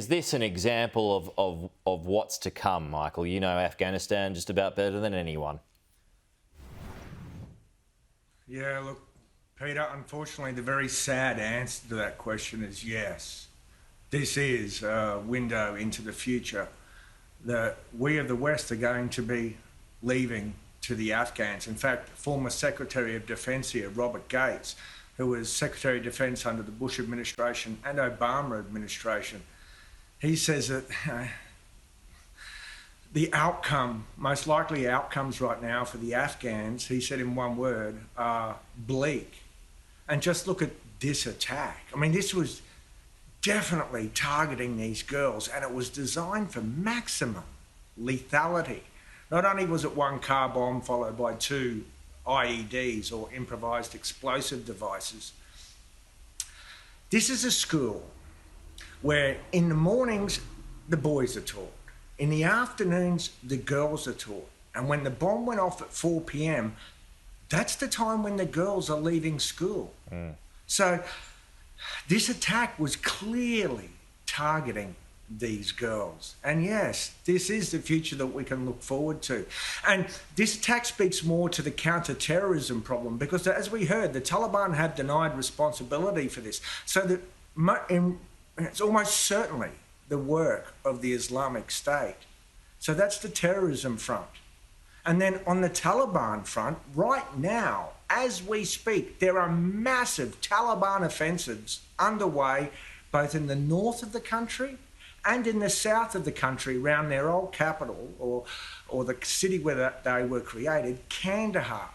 Is this an example of what's to come, Michael? You know Afghanistan just about better than anyone. Yeah, look, Peter, unfortunately, the very sad answer to that question is yes. This is a window into the future that we of the West are going to be leaving to the Afghans. In fact, former Secretary of Defence here, Robert Gates, who was Secretary of Defence under the Bush administration and Obama administration, he says that the outcome, most likely outcomes right now for the Afghans, he said in one word, are bleak. And just look at this attack. I mean, this was definitely targeting these girls, and it was designed for maximum lethality. Not only was it one car bomb followed by 2 IEDs or improvised explosive devices. This is a school where in the mornings the boys are taught, in the afternoons the girls are taught, and when the bomb went off at 4 p.m, that's the time when the girls are leaving school. So this attack was clearly targeting these girls. And yes, this is the future that we can look forward to. And this attack speaks more to the counter-terrorism problem because, as we heard, the Taliban have denied responsibility for this. So that it's almost certainly the work of the Islamic State. So that's the terrorism front. And then on the Taliban front, right now, as we speak, there are massive Taliban offensives underway both in the north of the country and in the south of the country around their old capital or the city where they were created, Kandahar,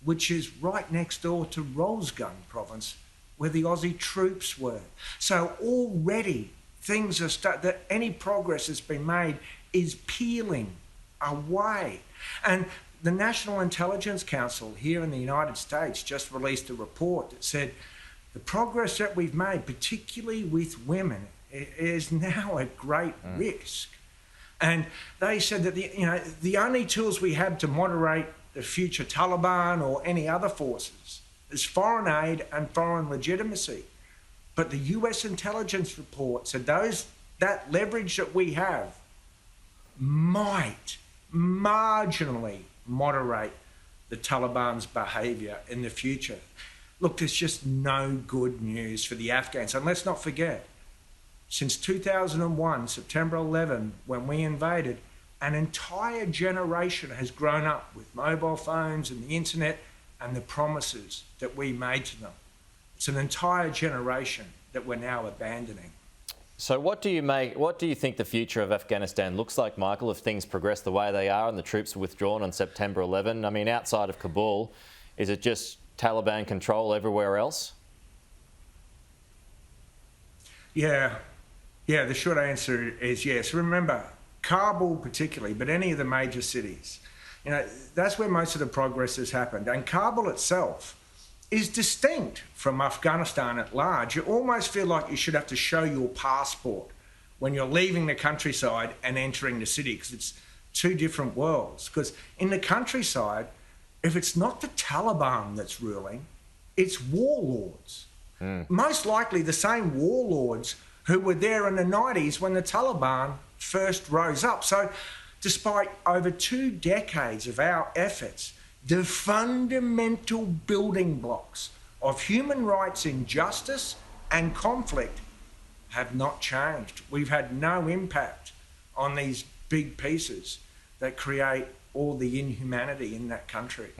which is right next door to Rozgan province, where the Aussie troops were. So already things are that any progress that's been made is peeling away. And the National Intelligence Council here in the United States just released a report that said the progress that we've made, particularly with women, is now at great risk. And they said that the only tools we have to moderate the future Taliban or any other forces is foreign aid and foreign legitimacy. But the US intelligence report said that leverage that we have might marginally moderate the Taliban's behaviour in the future. Look, there's just no good news for the Afghans. And let's not forget, since 2001, September 11, when we invaded, an entire generation has grown up with mobile phones and the internet and the promises that we made to them. It's an entire generation that we're now abandoning. So what do you think the future of Afghanistan looks like, Michael, if things progress the way they are and the troops are withdrawn on September 11? I mean, outside of Kabul, is it just Taliban control everywhere else? Yeah, the short answer is yes. Remember, Kabul particularly, but any of the major cities, that's where most of the progress has happened. And Kabul itself is distinct from Afghanistan at large. You almost feel like you should have to show your passport when you're leaving the countryside and entering the city, because it's two different worlds. Because in the countryside, if it's not the Taliban that's ruling, it's warlords. Most likely the same warlords who were there in the 90s when the Taliban first rose up. So despite over 2 decades of our efforts, the fundamental building blocks of human rights injustice and conflict have not changed. We've had no impact on these big pieces that create all the inhumanity in that country.